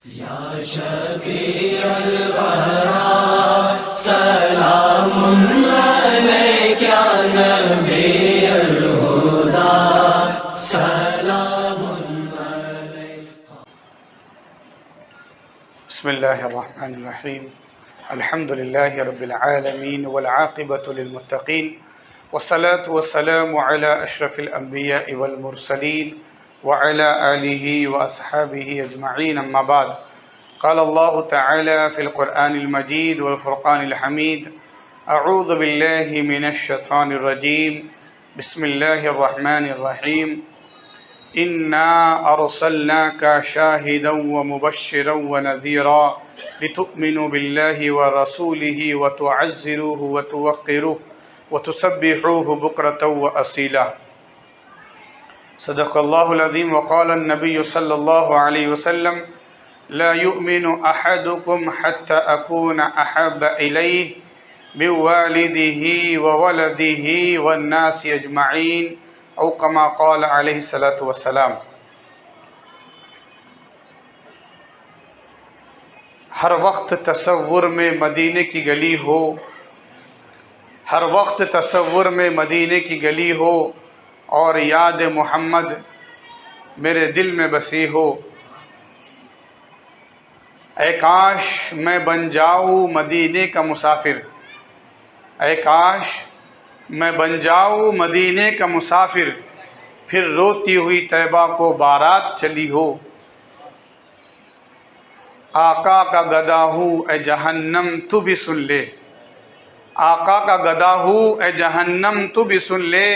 یا شفیع الورا سلام علیک یا نبی الہدا سلام علیک. بسم اللہ الرحمن الرحیم. الحمد للہ رب العالمین والعاقبۃ للمتقین والصلاة والسلام علی اشرف الانبیاء والمرسلین وعلى آلہ واصحابہ اجمعین. اما بعد. قال اللہ تعالی فی القرآن المجید والفرقان الحمید. اعوذ باللہ من الشیطان الرجیم. بسم اللہ الرحمن الرحیم. انا ارسلناک شاہدا ومبشرا ونذیرا لتؤمنوا باللہ ورسولہ وتعزروہ وتوقروہ وتسبحوہ بکرۃ واصیلا. صدق اللہ العظیم. وقال النبی صلی اللہ علیہ وسلم لا یؤمن احدکم حتی اکون احب الیہ من والدہ وولدہ والناس اجمعین او کما قال علیہ الصلاۃ والسلام. ہر وقت تصور میں مدینے کی گلی ہو، ہر وقت تصور میں مدینے کی گلی ہو اور یاد محمد میرے دل میں بسی ہو. اے کاش میں بن جاؤں مدینے کا مسافر، اے کاش میں بن جاؤں مدینے کا مسافر، پھر روتی ہوئی طیبہ کو بارات چلی ہو. آقا کا گدا ہوں اے جہنم تو بھی سن لے، آقا کا گدا ہوں اے جہنم تو بھی سن لے،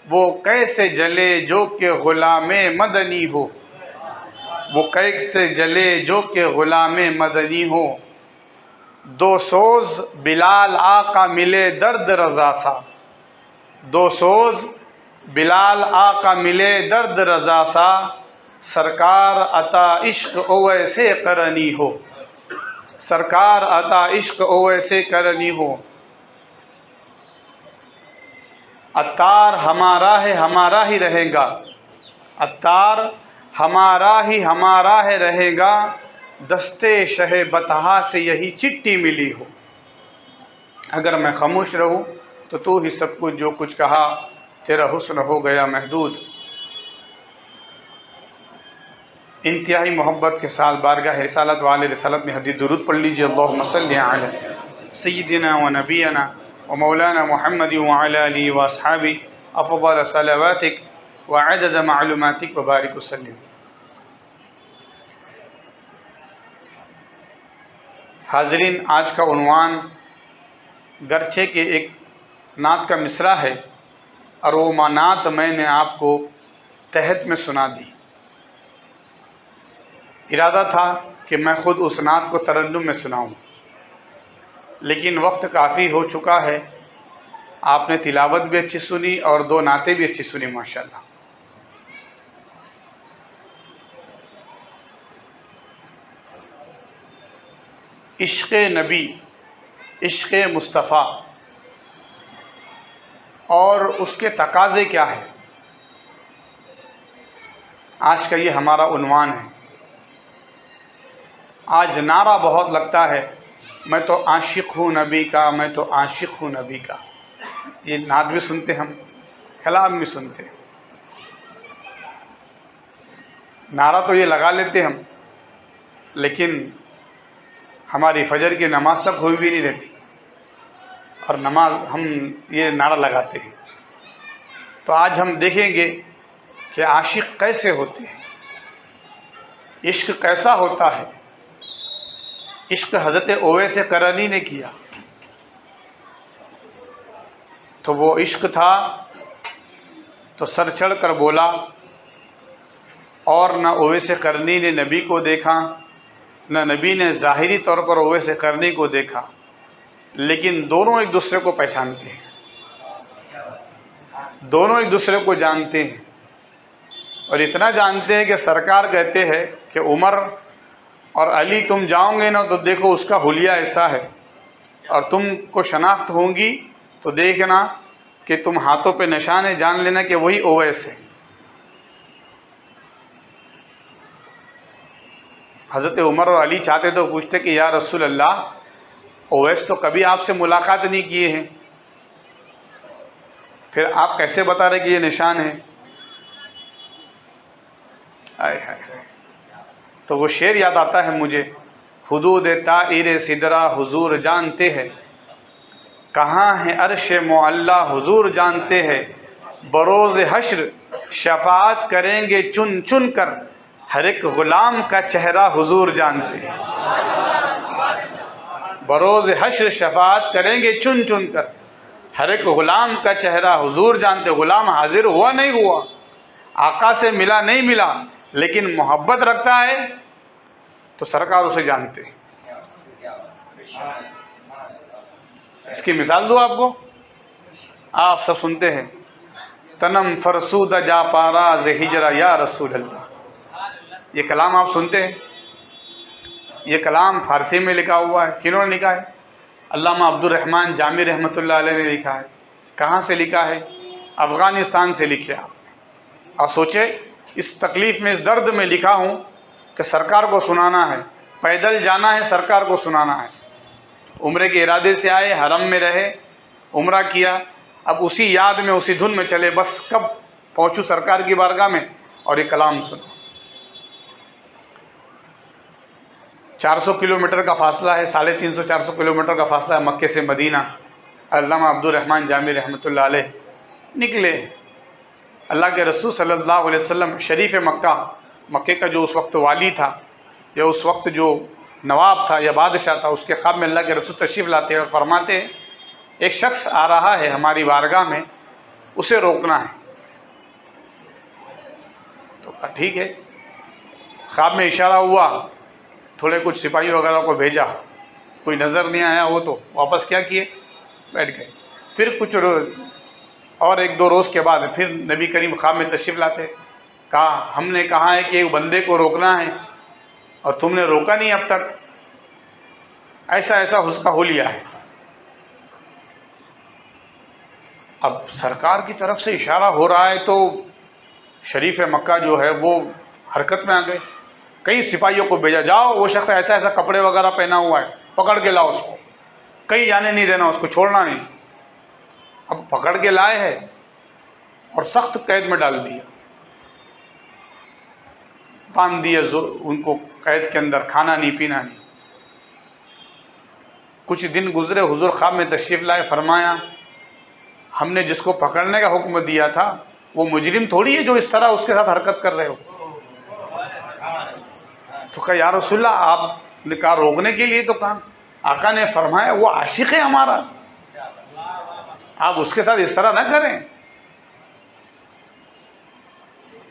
وہ کیسے جلے جو کہ غلام مدنی ہو، وہ کیسے جلے جو کہ غلام مدنی ہو. دو سوز بلال آقا ملے درد رضا سا، دو سوز بلال آقا ملے درد رضا سا، سرکار عطا عشق اویسے قرنی ہو، سرکار عطا عشق اویسے قرنی ہو. عطار ہمارا ہے ہمارا ہی رہے گا، عطار ہمارا ہی ہمارا ہے رہے گا، دستے شہ بطحا سے یہی چٹھی ملی ہو. اگر میں خاموش رہوں تو ہی سب کچھ، جو کچھ کہا تیرا حسن ہو گیا محدود. انتہائی محبت کے ساتھ بارگاہ رسالت والے رسالت میں حدیث درود پڑھ لیجیے. اللہم صلی علی سیدنا و نبینا و مولانا محمد وعلی آلہ واصحابہ افضل صلواتک وعدد معلوماتک وبارک وسلم. حاضرین، آج کا عنوان گرچہ کہ ایک نعت کا مصرع ہے، اور وہ نعت میں نے آپ کو تحت میں سنا دی. ارادہ تھا کہ میں خود اس نعت کو ترنم میں سناؤں، لیکن وقت کافی ہو چکا ہے. آپ نے تلاوت بھی اچھی سنی اور دو نعتیں بھی اچھی سنی ماشاءاللہ. عشق نبی، عشق مصطفیٰ اور اس کے تقاضے کیا ہے، آج کا یہ ہمارا عنوان ہے. آج نعرہ بہت لگتا ہے، میں تو عاشق ہوں نبی کا، میں تو عاشق ہوں نبی کا. یہ نعت بھی سنتے ہم، کلام بھی سنتے. نعرہ تو یہ لگا لیتے ہم، لیکن ہماری فجر کی نماز تک ہوئی بھی نہیں رہتی، اور نماز ہم یہ نعرہ لگاتے ہیں. تو آج ہم دیکھیں گے کہ عاشق کیسے ہوتے ہیں، عشق کیسا ہوتا ہے. عشق حضرت اویس قرنی نے کیا تو وہ عشق تھا تو سر چڑھ کر بولا، اور نہ اویس قرنی نے نبی کو دیکھا، نہ نبی نے ظاہری طور پر اویس قرنی کو دیکھا، لیکن دونوں ایک دوسرے کو پہچانتے ہیں، دونوں ایک دوسرے کو جانتے ہیں. اور اتنا جانتے ہیں کہ سرکار کہتے ہیں کہ عمر اور علی تم جاؤ گے نا تو دیکھو اس کا حلیہ ایسا ہے، اور تم کو شناخت ہوں گی تو دیکھنا کہ تم ہاتھوں پہ نشان ہے، جان لینا کہ وہی اویس ہے. حضرت عمر اور علی چاہتے تو پوچھتے کہ یا رسول اللہ اویس تو کبھی آپ سے ملاقات نہیں کیے ہیں، پھر آپ کیسے بتا رہے کہ یہ نشان ہے؟ آئے ہائے، تو وہ شعر یاد آتا ہے مجھے، حدود طائر سدرہ حضور جانتے ہیں، کہاں ہے عرش معلیٰ حضور جانتے ہیں، بروز حشر شفاعت کریں گے چن چن کر، ہر ایک غلام کا چہرہ حضور جانتے ہیں۔ بروز حشر شفاعت کریں گے چن چن کر، ہر ایک غلام کا چہرہ حضور جانتے۔ غلام حاضر ہوا نہیں ہوا، آقا سے ملا نہیں ملا، لیکن محبت رکھتا ہے تو سرکار اسے جانتے۔ اس کی مثال دو آپ کو، آپ سب سنتے ہیں، تنم فرسودہ جا پارا ز ہجرا یا رسول اللہ، یہ کلام آپ سنتے ہیں، یہ کلام فارسی میں لکھا ہوا ہے، کنہوں نے لکھا ہے؟ علامہ عبد الرحمن جامی رحمۃ اللہ علیہ نے لکھا ہے۔ کہاں سے لکھا ہے؟ افغانستان سے لکھے آپ نے۔ اور سوچے اس تکلیف میں، اس درد میں لکھا ہوں کہ سرکار کو سنانا ہے، پیدل جانا ہے، سرکار کو سنانا ہے۔ عمرے کے ارادے سے آئے، حرم میں رہے، عمرہ کیا، اب اسی یاد میں اسی دھن میں چلے، بس کب پہنچوں سرکار کی بارگاہ میں اور یہ کلام سنو۔ 400 کلومیٹر کا فاصلہ ہے، 350 400 کلومیٹر کا فاصلہ ہے مکے سے مدینہ۔ علامہ عبد الرحمن جامی رحمۃ اللہ علیہ نکلے، اللہ کے رسول صلی اللہ علیہ وسلم شریف مکے کا جو اس وقت والی تھا یا اس وقت جو نواب تھا یا بادشاہ تھا، اس کے خواب میں اللہ کے رسول تشریف لاتے ہیں اور فرماتے ہیں ایک شخص آ رہا ہے ہماری بارگاہ میں، اسے روکنا ہے۔ تو کہا ٹھیک ہے، خواب میں اشارہ ہوا، تھوڑے کچھ سپاہی وغیرہ کو بھیجا، کوئی نظر نہیں آیا، وہ تو واپس کیا کیے، بیٹھ گئے۔ پھر کچھ اور 1-2 روز کے بعد پھر نبی کریم خواب میں تشریف لاتے، کہا ہم نے کہا ہے کہ ایک بندے کو روکنا ہے اور تم نے روکا نہیں اب تک، ایسا اس کا حلیہ ہے۔ اب سرکار کی طرف سے اشارہ ہو رہا ہے تو شریف مکہ جو ہے وہ حرکت میں آ گئے، کئی سپاہیوں کو بھیجا، جاؤ وہ شخص ایسا کپڑے وغیرہ پہنا ہوا ہے، پکڑ کے لاؤ اس کو، کہیں جانے نہیں دینا، اس کو چھوڑنا نہیں۔ اب پکڑ کے لائے ہیں اور سخت قید میں ڈال دیا، باندھ دیا ان کو قید کے اندر، کھانا نہیں پینا نہیں۔ کچھ دن گزرے، حضور خواب میں تشریف لائے، فرمایا ہم نے جس کو پکڑنے کا حکم دیا تھا وہ مجرم تھوڑی ہے جو اس طرح اس کے ساتھ حرکت کر رہے ہو۔ تو کہا یا رسول اللہ آپ نے کہا روکنے کے لیے، تو کہا آقا نے فرمایا وہ عاشق ہے ہمارا، آپ اس کے ساتھ اس طرح نہ کریں۔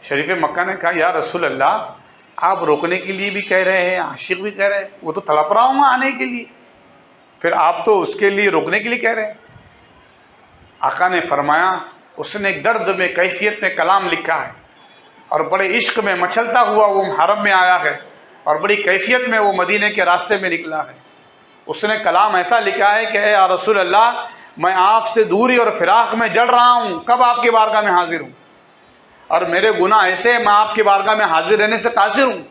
شریف مکہ نے کہا یا رسول اللہ آپ روکنے کے لیے بھی کہہ رہے ہیں، عاشق بھی کہہ رہے ہیں، وہ تو تڑپ رہا ہوں آنے کے لیے، پھر آپ تو اس کے لیے روکنے کے لیے کہہ رہے ہیں۔ آقا نے فرمایا اس نے ایک درد میں، کیفیت میں کلام لکھا ہے اور بڑے عشق میں مچلتا ہوا وہ حرم میں آیا ہے اور بڑی کیفیت میں وہ مدینے کے راستے میں نکلا ہے۔ اس نے کلام ایسا لکھا ہے کہ اے یا رسول اللہ میں آپ سے دوری اور فراق میں جل رہا ہوں، کب آپ کی بارگاہ میں حاضر ہوں، اور میرے گناہ ایسے میں آپ کی بارگاہ میں حاضر رہنے سے قاصر ہوں،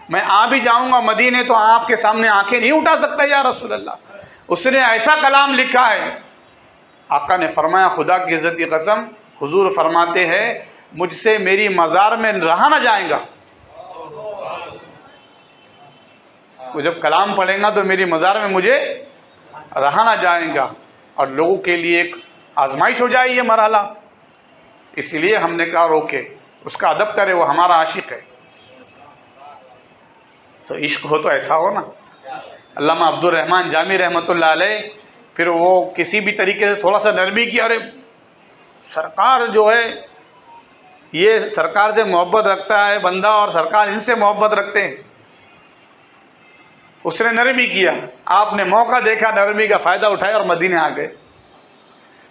میں آ بھی جاؤں گا مدینے تو آپ کے سامنے آنکھیں نہیں اٹھا سکتا یا رسول اللہ۔ اس نے ایسا کلام لکھا ہے۔ آقا نے فرمایا خدا کی عزت کی قسم، حضور فرماتے ہیں مجھ سے میری مزار میں رہا نہ جائے گا، وہ جب کلام پڑھیں گا تو میری مزار میں مجھے رہا نہ جائے گا، اور لوگوں کے لیے ایک آزمائش ہو جائے یہ مرحلہ، اسی لیے ہم نے کہا روکے، اس کا ادب کرے، وہ ہمارا عاشق ہے۔ تو عشق ہو تو ایسا ہو نا۔ علامہ عبد الرحمن جامی رحمۃ اللہ علیہ پھر وہ کسی بھی طریقے سے تھوڑا سا نرمی کی، ارے سرکار جو ہے یہ سرکار سے محبت رکھتا ہے بندہ اور سرکار ان سے محبت رکھتے ہیں، اس نے نرمی کیا، آپ نے موقع دیکھا، نرمی کا فائدہ اٹھایا اور مدینے آ گئے،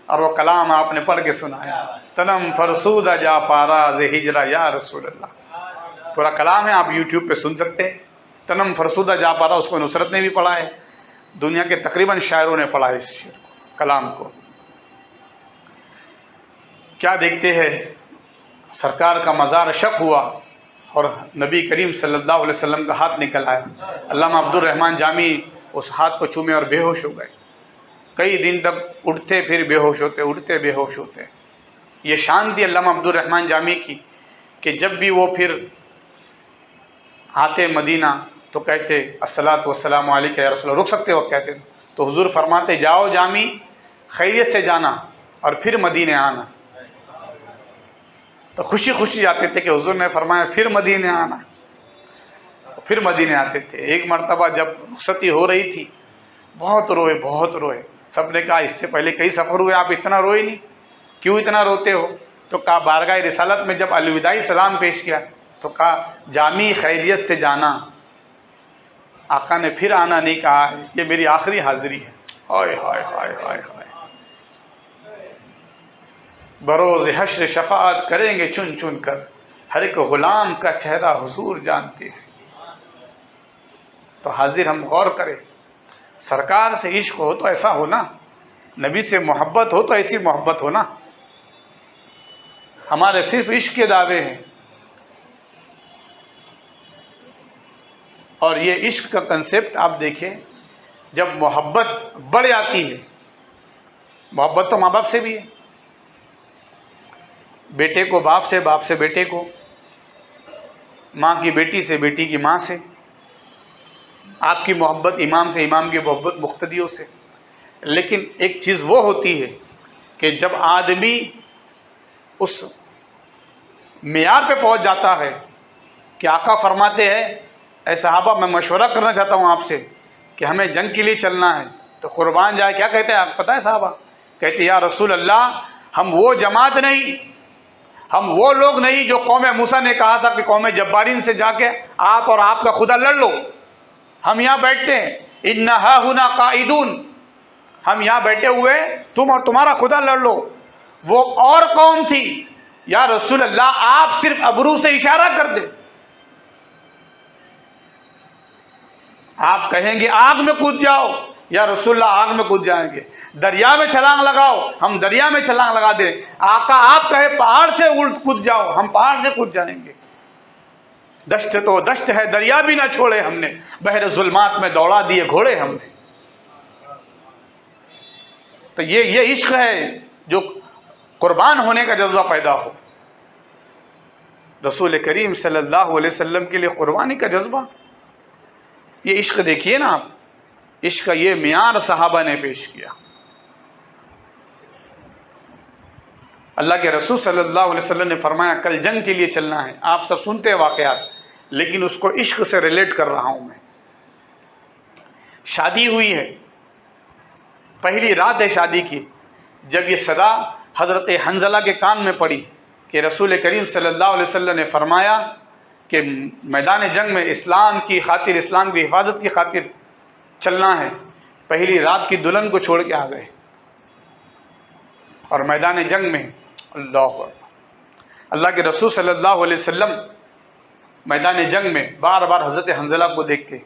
اور وہ کلام آپ نے پڑھ کے سنایا، تنم فرسودہ جا پارا ز ہجرا یا رسول اللہ۔ پورا کلام ہے، آپ یوٹیوب پہ سن سکتے ہیں، تنم فرسودہ جا پارا، اس کو نصرت نے بھی پڑھا ہے، دنیا کے تقریباً شاعروں نے پڑھا ہے اس شعر کو، کلام کو۔ کیا دیکھتے ہیں، سرکار کا مزار شق ہوا اور نبی کریم صلی اللہ علیہ وسلم کا ہاتھ نکل آیا. علامہ عبد الرحمن جامی اس ہاتھ کو چومے اور بے ہوش ہو گئے. کئی دن تک اٹھتے پھر بے ہوش ہوتے، اٹھتے بے ہوش ہوتے. یہ شان تھی علامہ عبد الرحمن جامی کی کہ جب بھی وہ پھر آتے مدینہ تو کہتے الصلاۃ والسلام علیک یا رسول اللہ. رک سکتے وقت کہتے تو حضور فرماتے جاؤ جامی، خیریت سے جانا اور پھر مدینے آنا. تو خوشی خوشی آتے تھے کہ حضور نے فرمایا پھر مدینے آنا، تو پھر مدینے آتے تھے. ایک مرتبہ جب رخصتی ہو رہی تھی بہت روئے بہت روئے. سب نے کہا اس سے پہلے کئی سفر ہوئے آپ اتنا روئے نہیں، کیوں اتنا روتے ہو؟ تو کہا بارگاہ رسالت میں جب الوداعی سلام پیش کیا تو کہا جامی خیریت سے جانا. آقا نے پھر آنا نہیں کہا، یہ میری آخری حاضری ہے. ہائے ہائے ہائے ہائے ہائے. بروز حشر شفاعت کریں گے چن چن کر، ہر ایک غلام کا چہرہ حضور جانتے ہیں. تو حاضر ہم غور کریں، سرکار سے عشق ہو تو ایسا ہونا، نبی سے محبت ہو تو ایسی محبت ہونا. ہمارے صرف عشق کے دعوے ہیں، اور یہ عشق کا کنسیپٹ آپ دیکھیں جب محبت بڑھ جاتی ہے. محبت تو ماں باپ سے بھی ہے، بیٹے کو باپ سے، باپ سے بیٹے کو، ماں کی بیٹی سے، بیٹی کی ماں سے. آپ کی محبت امام سے، امام کی محبت مقتدیوں سے. لیکن ایک چیز وہ ہوتی ہے کہ جب آدمی اس معیار پہ پہنچ جاتا ہے کہ آقا فرماتے ہیں اے صحابہ میں مشورہ کرنا چاہتا ہوں آپ سے کہ ہمیں جنگ کے لیے چلنا ہے، تو قربان جائے. کیا کہتے ہیں آپ پتہ ہے صحابہ؟ کہتے یا رسول اللہ ہم وہ جماعت نہیں، ہم وہ لوگ نہیں جو قوم موسیٰ نے کہا تھا کہ قوم جبارین سے جا کے آپ اور آپ کا خدا لڑ لو. ہم یہاں بیٹھتے ہیں اِنَّ ہَاهُنَا قَاعِدُونَ، ہم یہاں بیٹھے ہوئے تم اور تمہارا خدا لڑ لو. وہ اور قوم تھی. یا رسول اللہ آپ صرف ابرو سے اشارہ کر دیں، آپ کہیں گے آگ میں کود جاؤ، یا رسول اللہ آگ میں کود جائیں گے. دریا میں چھلانگ لگاؤ، ہم دریا میں چھلانگ لگا دیں. آقا آپ کہے پہاڑ سے کود جاؤ، ہم پہاڑ سے کود جائیں گے. دشت تو دشت ہے دریا بھی نہ چھوڑے ہم نے، بحر ظلمات میں دوڑا دیے گھوڑے ہم نے. تو یہ عشق ہے جو قربان ہونے کا جذبہ پیدا ہو. رسول کریم صلی اللہ علیہ وسلم کے لیے قربانی کا جذبہ، یہ عشق دیکھیے نا آپ. عشق کا یہ معیار صحابہ نے پیش کیا. اللہ کے رسول صلی اللہ علیہ وسلم نے فرمایا کل جنگ کے لیے چلنا ہے. آپ سب سنتے ہیں واقعات، لیکن اس کو عشق سے ریلیٹ کر رہا ہوں میں. شادی ہوئی ہے، پہلی رات ہے شادی کی. جب یہ صدا حضرت حنظلہ کے کان میں پڑی کہ رسول کریم صلی اللہ علیہ وسلم نے فرمایا کہ میدان جنگ میں اسلام کی خاطر، اسلام کی حفاظت کی خاطر چلنا ہے، پہلی رات کی دلہن کو چھوڑ کے آ گئے. اور میدان جنگ میں اللہ اللہ کے رسول صلی اللہ علیہ وسلم میدان جنگ میں بار بار حضرت حنظلہ کو دیکھتے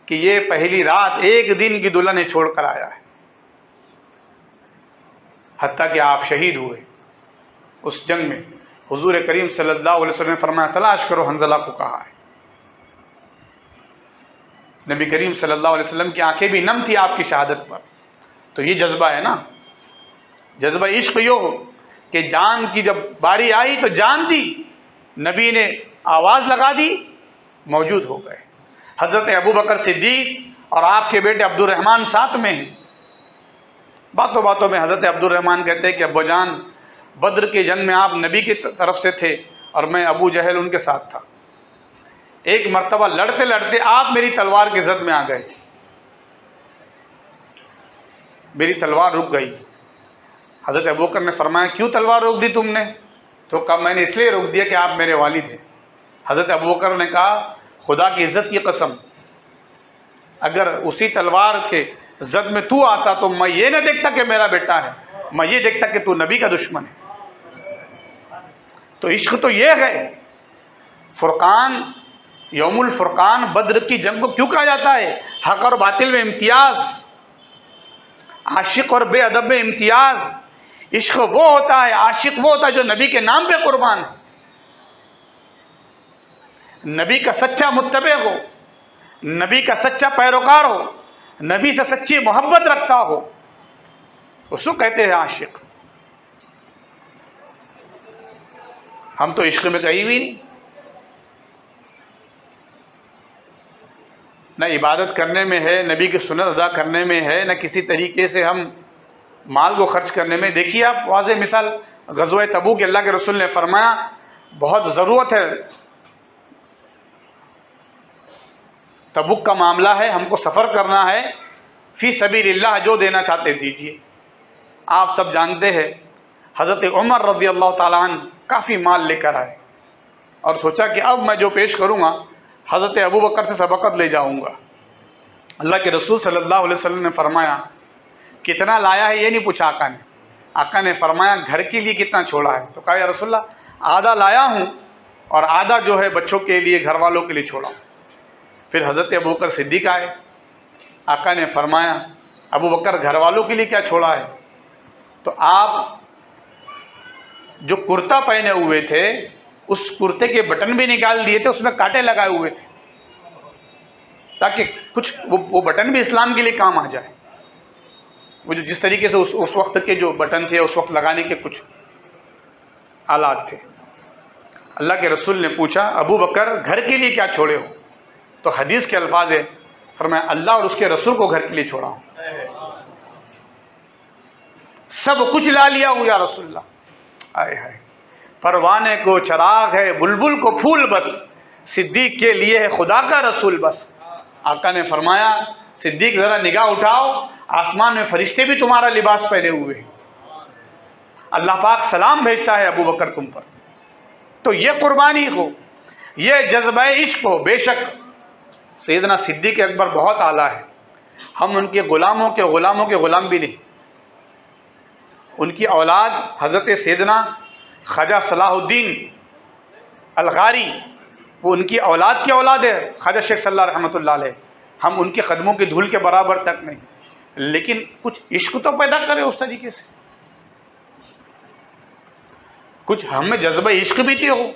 کہ یہ پہلی رات ایک دن کی دلہن چھوڑ کر آیا ہے. حتیٰ کہ آپ شہید ہوئے اس جنگ میں. حضور کریم صلی اللہ علیہ وسلم نے فرمایا تلاش کرو حنظلہ کو کہا ہے. نبی کریم صلی اللہ علیہ وسلم کی آنکھیں بھی نم تھی آپ کی شہادت پر. تو یہ جذبہ ہے نا، جذبہ عشق یہ ہو کہ جان کی جب باری آئی تو جان دی، نبی نے آواز لگا دی، موجود ہو گئے. حضرت ابو بکر صدیق اور آپ کے بیٹے عبد الرحمن ساتھ میں ہیں. باتوں باتوں میں حضرت عبد الرحمن کہتے ہیں کہ ابو جان بدر کے جنگ میں آپ نبی کی طرف سے تھے اور میں ابو جہل ان کے ساتھ تھا. ایک مرتبہ لڑتے لڑتے آپ میری تلوار کی زد میں آ گئے، میری تلوار رک گئی. حضرت ابوبکر نے فرمایا کیوں تلوار روک دی تم نے؟ تو کہا میں نے اس لیے روک دیا کہ آپ میرے والد ہیں. حضرت ابوبکر نے کہا خدا کی عزت کی قسم اگر اسی تلوار کے زد میں تو آتا تو میں یہ نہ دیکھتا کہ میرا بیٹا ہے، میں یہ دیکھتا کہ تو نبی کا دشمن ہے. تو عشق تو یہ ہے. فرقان، یوم الفرقان، بدر کی جنگ کو کیوں کہا جاتا ہے؟ حق اور باطل میں امتیاز، عاشق اور بے ادب میں امتیاز. عشق وہ ہوتا ہے، عاشق وہ ہوتا ہے جو نبی کے نام پہ قربان ہے. نبی کا سچا متبع ہو، نبی کا سچا پیروکار ہو، نبی سے سچی محبت رکھتا ہو، اس کو کہتے ہیں عاشق۔ ہم تو عشق میں کہیں بھی نہیں، نہ عبادت کرنے میں ہے، نبی کی سنت ادا کرنے میں ہے، نہ کسی طریقے سے ہم مال کو خرچ کرنے میں۔ دیکھیے آپ واضح مثال غزوہ تبوک، اللہ کے رسول نے فرمایا بہت ضرورت ہے، تبوک کا معاملہ ہے، ہم کو سفر کرنا ہے، فی سبیل اللہ جو دینا چاہتے دیجیے۔ آپ سب جانتے ہیں حضرت عمر رضی اللہ تعالیٰ عنہ کافی مال لے کر آئے اور سوچا کہ اب میں جو پیش کروں گا حضرت ابو بکر سے سبقت لے جاؤں گا۔ اللہ کے رسول صلی اللہ علیہ وسلم نے فرمایا کتنا لایا ہے یہ نہیں پوچھا آقا نے، آقا نے فرمایا گھر کے لیے کتنا چھوڑا ہے؟ تو کہا یا رسول اللہ آدھا لایا ہوں اور آدھا جو ہے بچوں کے لیے گھر والوں کے لیے چھوڑا ہوں۔ پھر حضرت ابو بکر صدیق آئے، آقا نے فرمایا ابو بکر گھر والوں کے لیے کیا چھوڑا ہے؟ تو آپ جو کرتا پہنے ہوئے تھے اس کرتے کے بٹن بھی نکال دیے تھے، اس میں کانٹے لگائے ہوئے تھے تاکہ کچھ وہ بٹن بھی اسلام کے لیے کام آ جائے۔ وہ جو جس طریقے سے اس وقت کے جو بٹن تھے اس وقت لگانے کے کچھ آلات تھے۔ اللہ کے رسول نے پوچھا ابو بکر گھر کے لیے کیا چھوڑے ہو؟ تو حدیث کے الفاظ ہے، فرمایا اللہ اور اس کے رسول کو گھر کے لیے چھوڑا ہوں، سب کچھ لا لیا ہوں یا رسول اللہ۔ آئے ہائے، پروانے کو چراغ ہے، بلبل کو پھول بس، صدیق کے لیے ہے خدا کا رسول بس۔ آقا نے فرمایا صدیق ذرا نگاہ اٹھاؤ، آسمان میں فرشتے بھی تمہارا لباس پہنے ہوئے ہیں، اللہ پاک سلام بھیجتا ہے ابو بکر تم پر۔ تو یہ قربانی ہو، یہ جذبہ عشق ہو۔ بے شک سیدنا صدیق اکبر بہت اعلیٰ ہے، ہم ان کے غلاموں کے غلام بھی نہیں۔ ان کی اولاد حضرت سیدنا خواجہ صلاح الدین الغاری، وہ ان کی اولاد کی اولاد ہے، خواجہ شیخ صلی اللہ رحمۃ اللہ علیہ، ہم ان کے قدموں کی دھول کے برابر تک نہیں، لیکن کچھ عشق تو پیدا کرے اس طریقے سے، کچھ ہم میں جذبہ عشق بھی تو ہو،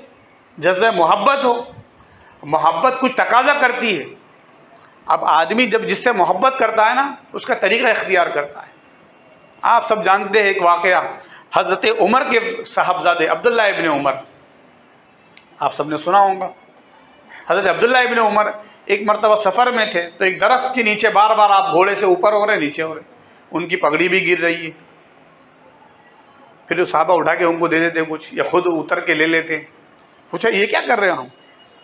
جذبہ محبت ہو۔ محبت کچھ تقاضا کرتی ہے۔ اب آدمی جب جس سے محبت کرتا ہے نا اس کا طریقہ اختیار کرتا ہے۔ آپ سب جانتے ہیں ایک واقعہ حضرت عمر کے صاحبزادے عبداللہ ابن عمر، آپ سب نے سنا ہوگا۔ حضرت عبداللہ ابن عمر ایک مرتبہ سفر میں تھے تو ایک درخت کے نیچے بار بار آپ گھوڑے سے اوپر ہو رہے نیچے ہو رہے، ان کی پگڑی بھی گر رہی ہے، پھر صحابہ اٹھا کے ان کو دے دیتے کچھ یا خود اتر کے لے لیتے۔ پوچھا یہ کیا کر رہے ہو ہم؟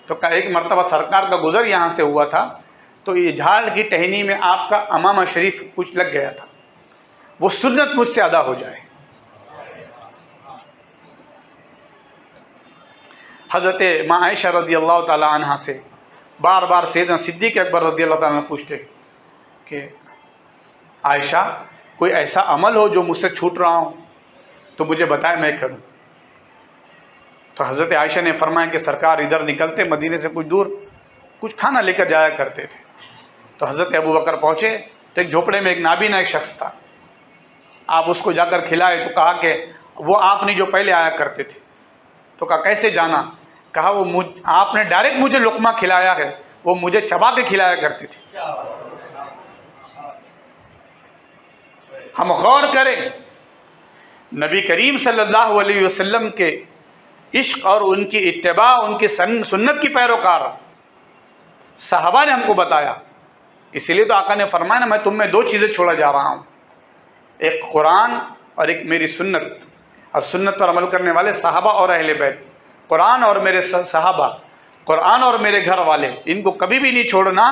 تو کہا ایک مرتبہ سرکار کا گزر یہاں سے ہوا تھا تو یہ جھاڑ کی ٹہنی میں آپ کا امامہ شریف کچھ لگ گیا تھا، وہ سنت مجھ سے ادا ہو جائے۔ حضرت ماں عائشہ رضی اللہ تعالی عنہا سے بار بار سیدنا صدیق اکبر رضی اللہ تعالیٰ عنہ پوچھتے کہ عائشہ کوئی ایسا عمل ہو جو مجھ سے چھوٹ رہا ہو تو مجھے بتائے میں کروں۔ تو حضرت عائشہ نے فرمایا کہ سرکار ادھر نکلتے مدینے سے کچھ دور کچھ کھانا لے کر جایا کرتے تھے، تو حضرت ابو بکر پہنچے تو ایک جھوپڑے میں ایک نابینا ایک شخص تھا، آپ اس کو جا کر کھلائے تو کہا کہ وہ آپ نے جو پہلے آیا کرتے تھے۔ تو کہا کیسے جانا؟ کہا وہ آپ نے ڈائریکٹ مجھے لقمہ کھلایا ہے، وہ مجھے چبا کے کھلایا کرتے تھے۔ ہم غور کریں نبی کریم صلی اللہ علیہ وسلم کے عشق اور ان کی اتباع، ان کی سنت کی پیروکار صحابہ نے ہم کو بتایا۔ اسی لیے تو آقا نے فرمایا نا میں تم میں دو چیزیں چھوڑا جا رہا ہوں، ایک قرآن اور ایک میری سنت، اور سنت پر عمل کرنے والے صحابہ اور اہل بیت۔ قرآن اور میرے صحابہ، قرآن اور میرے گھر والے، ان کو کبھی بھی نہیں چھوڑنا،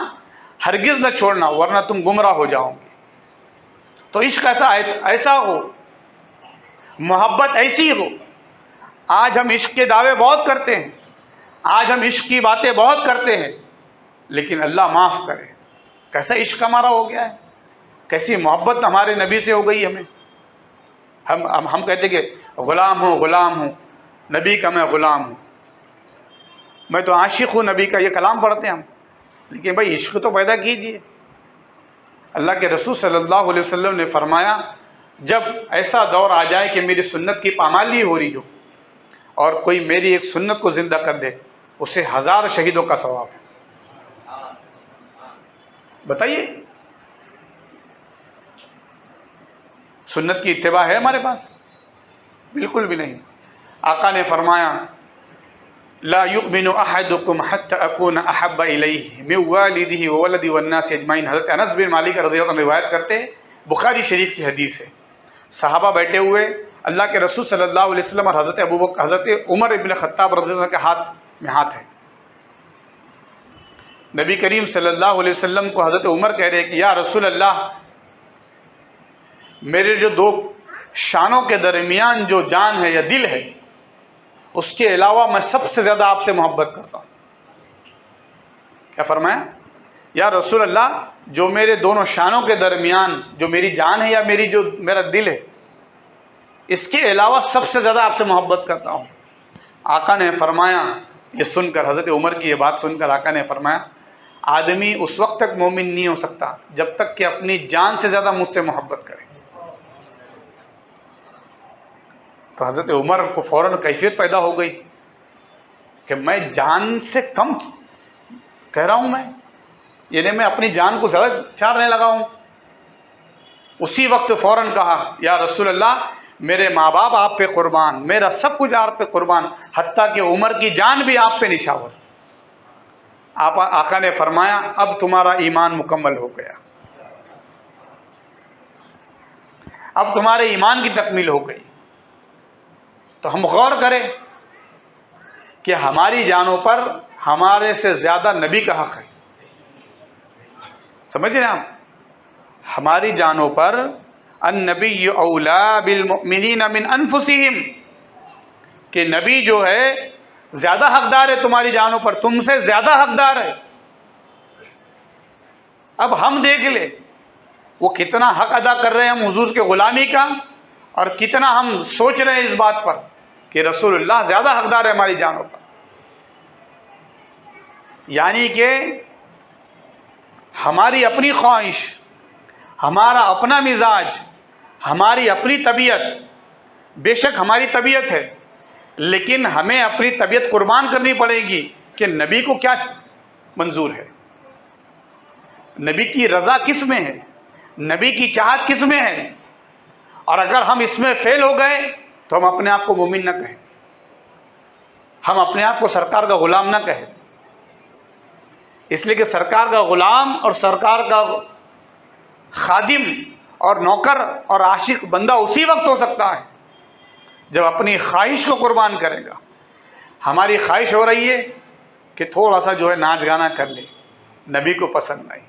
ہرگز نہ چھوڑنا ورنہ تم گمراہ ہو جاؤ گے۔ تو عشق ایسا ہو، محبت ایسی ہو۔ آج ہم عشق کے دعوے بہت کرتے ہیں، آج ہم عشق کی باتیں بہت کرتے ہیں، لیکن اللہ معاف کرے کیسا عشق ہمارا ہو گیا ہے، کیسی محبت ہمارے نبی سے ہو گئی ہمیں۔ ہم کہتے کہ غلام ہوں، نبی کا میں غلام ہوں، میں تو عاشق ہوں نبی کا، یہ کلام پڑھتے ہیں ہم، لیکن بھائی عشق تو پیدا کیجئے۔ اللہ کے رسول صلی اللہ علیہ وسلم نے فرمایا جب ایسا دور آ جائے کہ میری سنت کی پامالی ہو رہی ہو اور کوئی میری ایک سنت کو زندہ کر دے اسے 1000 شہیدوں کا ثواب ہے۔ بتائیے، سنت کی اتباع ہے ہمارے پاس؟ بالکل بھی نہیں۔ آقا نے فرمایا لا یؤمن احدکم حتی اکون احب الیہ من والدہ وولدہ والناس اجمعین۔ حضرت انس بن مالک رضی اللہ عنہ روایت کرتے ہیں، بخاری شریف کی حدیث ہے، صحابہ بیٹھے ہوئے، اللہ کے رسول صلی اللہ علیہ وسلم اور حضرت عمر ابن خطاب رضی اللہ عنہ کے ہاتھ میں ہاتھ ہے۔ نبی کریم صلی اللہ علیہ وسلم کو حضرت عمر کہہ رہے کہ یا رسول اللہ، میرے جو دو شانوں کے درمیان جو جان ہے یا دل ہے، اس کے علاوہ میں سب سے زیادہ آپ سے محبت کرتا ہوں۔ کیا فرمایا؟ یا رسول اللہ، جو میرے دونوں شانوں کے درمیان جو میری جان ہے یا میرا دل ہے، اس کے علاوہ سب سے زیادہ آپ سے محبت کرتا ہوں۔ آقا نے فرمایا، یہ سن کر حضرت عمر کی یہ بات سن کر آقا نے فرمایا آدمی اس وقت تک مومن نہیں ہو سکتا جب تک کہ اپنی جان سے زیادہ مجھ سے محبت کرے۔ تو حضرت عمر کو فوراً کیفیت پیدا ہو گئی کہ میں جان سے کم کہہ رہا ہوں، یعنی میں اپنی جان کو زیادہ چارنے لگا ہوں۔ اسی وقت فوراً کہا یا رسول اللہ، میرے ماں باپ آپ پہ قربان، میرا سب کچھ آپ پہ قربان، حتیٰ کہ عمر کی جان بھی آپ پہ نچھاور۔ آقا نے فرمایا اب تمہارا ایمان مکمل ہو گیا، اب تمہارے ایمان کی تکمیل ہو گئی۔ تو ہم غور کریں کہ ہماری جانوں پر ہمارے سے زیادہ نبی کا حق ہے۔ سمجھ رہے ہیں آپ؟ ہماری جانوں پر النبی اولا بالمؤمنین من انفسہم، کہ نبی جو ہے زیادہ حقدار ہے تمہاری جانوں پر، تم سے زیادہ حقدار ہے۔ اب ہم دیکھ لیں وہ کتنا حق ادا کر رہے ہیں ہم حضور کے غلامی کا، اور کتنا ہم سوچ رہے ہیں اس بات پر کہ رسول اللہ زیادہ حقدار ہے ہماری جانوں پر۔ یعنی کہ ہماری اپنی خواہش، ہمارا اپنا مزاج، ہماری اپنی طبیعت، بے شک ہماری طبیعت ہے، لیکن ہمیں اپنی طبیعت قربان کرنی پڑے گی کہ نبی کو کیا منظور ہے، نبی کی رضا کس میں ہے، نبی کی چاہت کس میں ہے۔ اور اگر ہم اس میں فیل ہو گئے تو ہم اپنے آپ کو مومن نہ کہیں، ہم اپنے آپ کو سرکار کا غلام نہ کہیں، اس لیے کہ سرکار کا غلام اور سرکار کا خادم اور نوکر اور عاشق بندہ اسی وقت ہو سکتا ہے جب اپنی خواہش کو قربان کرے گا۔ ہماری خواہش ہو رہی ہے کہ تھوڑا سا جو ہے ناچ گانا کر لے، نبی کو پسند نہیں،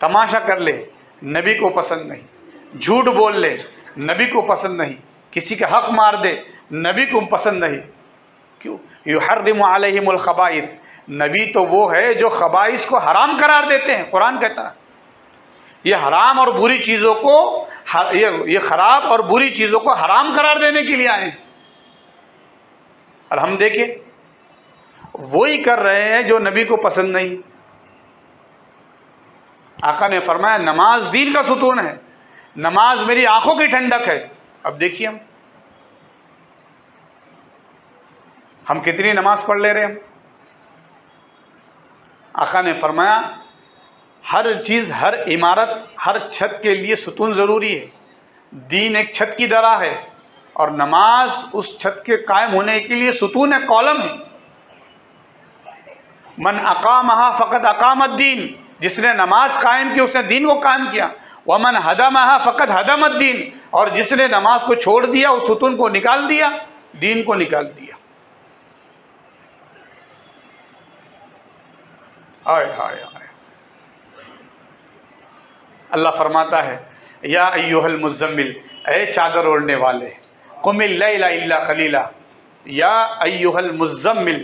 تماشا کر لے، نبی کو پسند نہیں، جھوٹ بول لے، نبی کو پسند نہیں، کسی کا حق مار دے، نبی کو پسند نہیں۔ کیوں؟ یحرم علیہم الخبائث، نبی تو وہ ہے جو خبائث کو حرام قرار دیتے ہیں۔ قرآن کہتا ہے یہ حرام اور بری چیزوں کو، یہ خراب اور بری چیزوں کو حرام قرار دینے کے لیے آئے ہیں، اور ہم دیکھیں وہی کر رہے ہیں جو نبی کو پسند نہیں۔ آقا نے فرمایا نماز دین کا ستون ہے، نماز میری آنکھوں کی ٹھنڈک ہے۔ اب دیکھیے ہم کتنی نماز پڑھ لے رہے ہیں۔ آقا نے فرمایا ہر چیز، ہر عمارت، ہر چھت کے لیے ستون ضروری ہے۔ دین ایک چھت کی طرح ہے، اور نماز اس چھت کے قائم ہونے کے لیے ستون ہے، کالم ہے۔ من اقامہا فقط اقام الدین، جس نے نماز قائم کی اس نے دین کو قائم کیا۔ ومن ہدمہا فقط ہدم الدین، اور جس نے نماز کو چھوڑ دیا، اس ستون کو نکال دیا، دین کو نکال دیا۔ آئے ہائے ہائے، اللہ فرماتا ہے یا ایھا المزمل، اے چادر اوڑھنے والے، قم اللیل الا قلیلا، یا ایھا المزمل،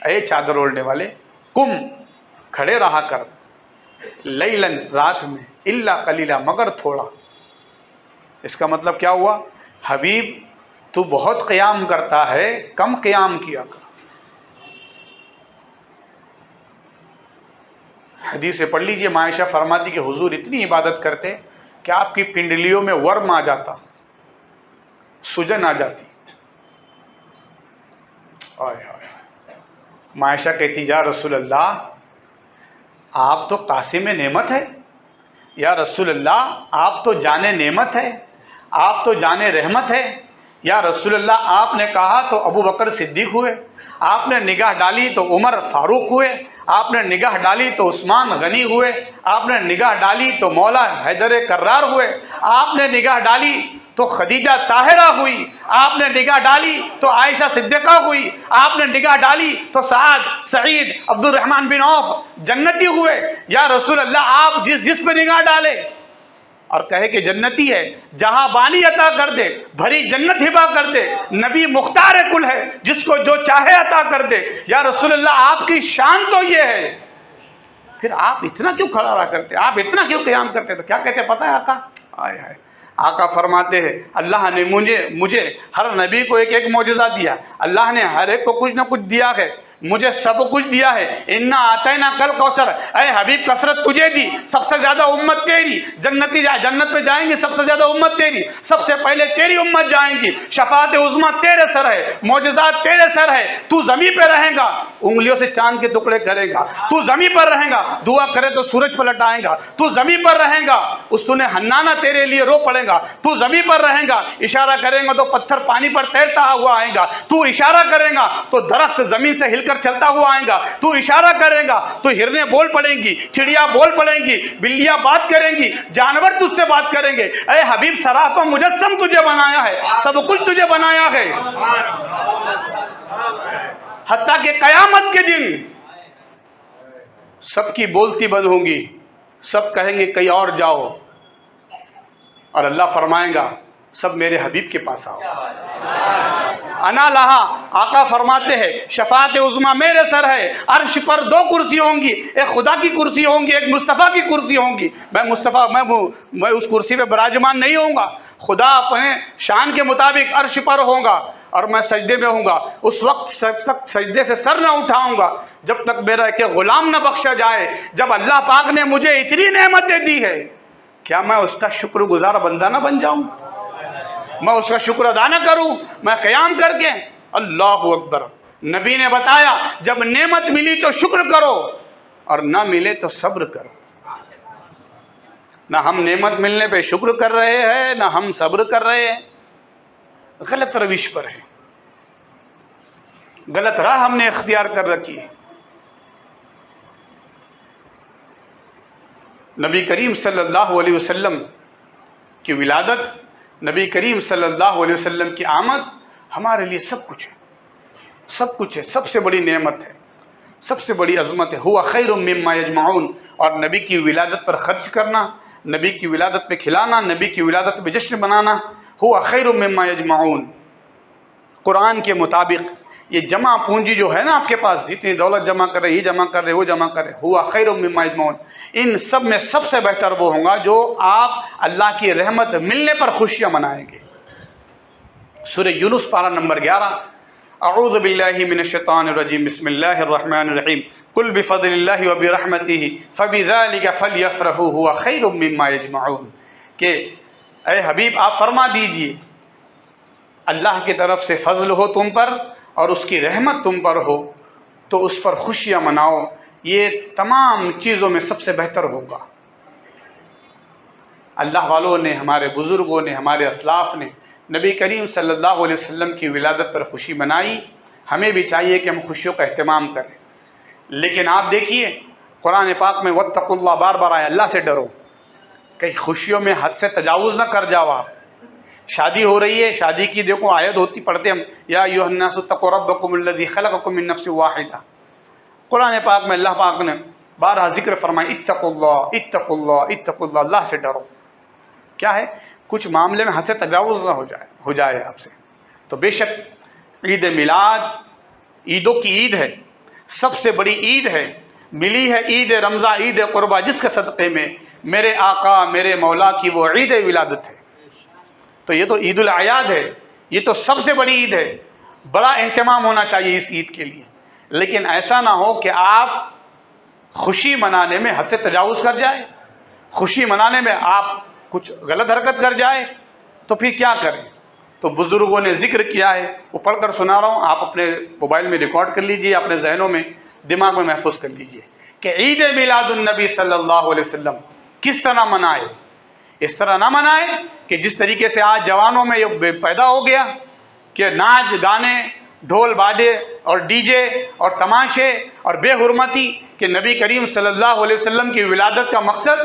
اے چادر اوڑھنے والے، قم، کھڑے رہا کر، لیلاً، رات میں، الا قلیلا، مگر تھوڑا۔ اس کا مطلب کیا ہوا؟ حبیب تو بہت قیام کرتا ہے، کم قیام کیا کر۔ حدیث پڑھ لیجئے، عائشہ فرماتی کہ حضور اتنی عبادت کرتے کہ آپ کی پنڈلیوں میں ورم آ جاتا، سجن آ جاتی۔ آئے آئے، عائشہ کہتی یا رسول اللہ آپ تو قاسم نعمت ہے، یا رسول اللہ آپ تو جان نعمت ہے، آپ تو جان رحمت ہے، یا رسول اللہ آپ نے کہا تو ابو بکر صدیق ہوئے، آپ نے نگاہ ڈالی تو عمر فاروق ہوئے، آپ نے نگاہ ڈالی تو عثمان غنی ہوئے، آپ نے نگاہ ڈالی تو مولا حیدر کرار ہوئے، آپ نے نگاہ ڈالی تو خدیجہ طاہرہ ہوئی، آپ نے نگاہ ڈالی تو عائشہ صدیقہ ہوئی، آپ نے نگاہ ڈالی تو سعد سعید عبد الرحمن بن عوف جنتی ہوئے۔ یا رسول اللہ آپ جس پہ نگاہ ڈالے اور کہے کہ جنتی ہے، جہاں بانی عطا کر دے، بھری جنت ہبا کر دے، نبی مختار کل ہے، جس کو جو چاہے عطا کر دے۔ یا رسول اللہ آپ کی شان تو یہ ہے، پھر آپ اتنا کیوں کھڑا رہا کرتے، آپ اتنا کیوں قیام کرتے؟ تو کیا کہتے پتہ ہے آقا؟ آئے ہائے، آقا فرماتے ہیں اللہ نے مجھے ہر نبی کو ایک ایک معجزہ دیا، اللہ نے ہر ایک کو کچھ نہ کچھ دیا ہے، مجھے سب کچھ دیا ہے۔ انا آتینا کل کوثر، اے حبیب کثرت تجھے دی، سب سے زیادہ امت تیری، جنت میں جائیں گے سب سے زیادہ امت تیری، سب سے پہلے تیری امت جائیں گی، شفاعت عظمیٰ تیرے سر ہے، معجزات تیرے سر ہے، تو زمین پہ رہیں گا انگلیوں سے چاند کے ٹکڑے کرے گا، تو زمین پر رہیں گا دعا کرے تو سورج پلٹ آئے گا، تو زمین پر رہیں گا اس نے حنانہ تیرے لیے رو پڑے گا، تو زمین پر رہیں گا اشارہ کریں گا تو پتھر پانی پر تیرتا ہوا آئے گا، تو اشارہ کرے گا تو درخت زمین سے ہل کر چلتا ہوا آئے گا، تو اشارہ کرے گا تو ہرنیں بول پڑیں گی، چڑیا بول پڑیں گی، بلیاں بات کریں گی، جانور تجھ سے بات کریں گے۔ اے حبیب سراپا مجسم تجھے بنایا ہے، سب کچھ تجھے بنایا ہے، حتیٰ کہ قیامت کے دن سب کی بولتی بند ہوں گی، سب کہیں گے کہیں اور جاؤ، اور اللہ فرمائے گا سب میرے حبیب کے پاس آؤ۔ انا لہا، آقا فرماتے ہیں شفاعت عظمیٰ میرے سر ہے، عرش پر دو کرسی ہوں گی، ایک خدا کی کرسی ہوں گی، ایک مصطفیٰ کی کرسی ہوں گی۔ میں اس کرسی پہ براجمان نہیں ہوں گا، خدا اپنے شان کے مطابق عرش پر ہوں گا اور میں سجدے میں ہوں گا، اس وقت سجدے سے سر نہ اٹھاؤں گا جب تک میرا ایک غلام نہ بخشا جائے۔ جب اللہ پاک نے مجھے اتنی نعمتیں دی ہے، کیا میں اس کا شکر گزار بندہ نہ بن جاؤں؟ میں اس کا شکر ادا نہ کروں؟ میں قیام کر کے اللہ اکبر، نبی نے بتایا جب نعمت ملی تو شکر کرو اور نہ ملے تو صبر کرو۔ نہ ہم نعمت ملنے پہ شکر کر رہے ہیں، نہ ہم صبر کر رہے ہیں، غلط روش پر ہے، غلط راہ ہم نے اختیار کر رکھی ہے۔ نبی کریم صلی اللہ علیہ وسلم کی ولادت، نبی کریم صلی اللہ علیہ وسلم کی آمد ہمارے لیے سب کچھ ہے، سب کچھ ہے، سب سے بڑی نعمت ہے، سب سے بڑی عظمت ہے۔ ہوا خیر مما یجمعون، اور نبی کی ولادت پر خرچ کرنا، نبی کی ولادت پہ کھلانا، نبی کی ولادت پہ جشن منانا، ہوا خیر مما یجمعون۔ قرآن کے مطابق یہ جمع پونجی جو ہے نا آپ کے پاس، جتنی دولت جمع کر رہے، یہ جمع کر رہے، وہ جمع کر رہے، ہوا خیر مما یجمعون، ان سب میں سب سے بہتر وہ ہوگا جو آپ اللہ کی رحمت ملنے پر خوشیاں منائیں گے۔ سورہ یونس پارہ نمبر 11، اعوذ باللہ من الشیطان الرجیم، بسم اللہ الرحمن الرحیم، قل بفضل اللہ وبرحمتہ فبذلک فلیفرحوا هو خیر مما یجمعون، کہ اے حبیب آپ فرما دیجئے اللہ کی طرف سے فضل ہو تم پر اور اس کی رحمت تم پر ہو تو اس پر خوشیاں مناؤ، یہ تمام چیزوں میں سب سے بہتر ہوگا۔ اللہ والوں نے، ہمارے بزرگوں نے، ہمارے اسلاف نے نبی کریم صلی اللہ علیہ وسلم کی ولادت پر خوشی منائی، ہمیں بھی چاہیے کہ ہم خوشیوں کا اہتمام کریں۔ لیکن آپ دیکھیے قرآن پاک میں واتقوا اللہ بار بار آیا، اللہ سے ڈرو، کہیں خوشیوں میں حد سے تجاوز نہ کر جاؤ۔ آپ شادی ہو رہی ہے، شادی کی دیکھو آیت ہوتی پڑھتے ہم، یا ایھا الناس اتقوا ربکم الذی خلقکم من نفس واحدہ، قرآن پاک میں اللہ پاک نے بارہا ذکر فرمایا اتقوا اللہ اتقوا اللہ اتقوا اللہ، اللہ سے ڈرو۔ کیا ہے؟ کچھ معاملے میں حد سے تجاوز نہ ہو جائے آپ سے۔ تو بے شک عید میلاد عیدوں کی عید ہے، سب سے بڑی عید ہے، ملی ہے عید رمضان، عید قربہ، جس کے صدقے میں میرے آقا میرے مولا کی وہ عید ولادت ہے۔ تو یہ تو عید الاعیاد ہے، یہ تو سب سے بڑی عید ہے، بڑا اہتمام ہونا چاہیے اس عید کے لیے۔ لیکن ایسا نہ ہو کہ آپ خوشی منانے میں حد سے تجاوز کر جائے، خوشی منانے میں آپ کچھ غلط حرکت کر جائے، تو پھر کیا کریں؟ تو بزرگوں نے ذکر کیا ہے، وہ پڑھ کر سنا رہا ہوں، آپ اپنے موبائل میں ریکارڈ کر لیجئے، اپنے ذہنوں میں دماغ میں محفوظ کر لیجئے کہ عید میلاد النبی صلی اللہ علیہ وسلم کس طرح منائے۔ اس طرح نہ منائے کہ جس طریقے سے آج جوانوں میں یہ پیدا ہو گیا کہ ناچ گانے، ڈھول باجے اور ڈی جے اور تماشے اور بے حرمتی، کہ نبی کریم صلی اللہ علیہ وسلم کی ولادت کا مقصد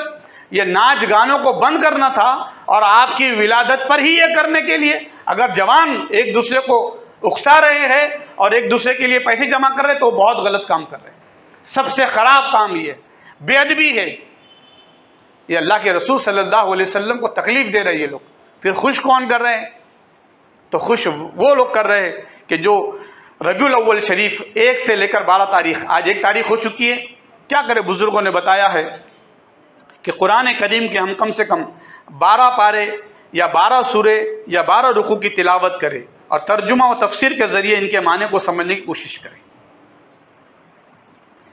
یہ ناچ گانوں کو بند کرنا تھا، اور آپ کی ولادت پر ہی یہ کرنے کے لیے اگر جوان ایک دوسرے کو اکسا رہے ہیں اور ایک دوسرے کے لیے پیسے جمع کر رہے ہیں تو وہ بہت غلط کام کر رہے ہیں۔ سب سے خراب کام یہ بے ادبی ہے، یہ اللہ کے رسول صلی اللہ علیہ وسلم کو تکلیف دے رہے ہیں یہ لوگ۔ پھر خوش کون کر رہے ہیں؟ تو خوش وہ لوگ کر رہے ہیں کہ جو ربیع الاول شریف 1 سے لے کر 12 تاریخ، آج 1 تاریخ ہو چکی ہے، کیا کرے؟ بزرگوں نے بتایا ہے کہ قرآن کریم کے ہم کم سے کم 12 پارے یا 12 سورے یا 12 رکوع کی تلاوت کریں اور ترجمہ و تفسیر کے ذریعے ان کے معنی کو سمجھنے کی کوشش کریں،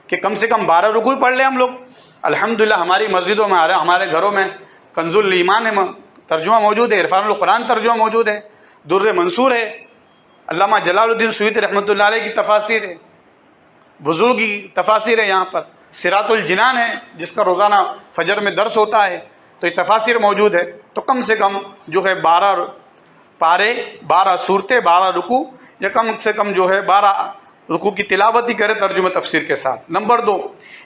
کہ کم سے کم 12 رکوع پڑھ لیں ہم لوگ۔ الحمدللہ ہماری مسجدوں میں ہمارے گھروں میں کنز الایمان ہے ترجمہ موجود ہے، عرفان القرآن ترجمہ موجود ہے، در منصور ہے، علامہ جلال الدین سیوطی رحمۃ اللہ علیہ کی تفاسیر ہے، بزرگ کی تفاسیر ہے، یہاں پر صراط الجنان ہے جس کا روزانہ فجر میں درس ہوتا ہے، تو یہ تفاسیر موجود ہے۔ تو کم سے کم جو ہے 12 پارے، 12 صورتیں، 12 رکوع، یا کم سے کم جو ہے 12 رکوع کی تلاوت ہی کرے ترجمہ تفسیر کے ساتھ۔ نمبر 2،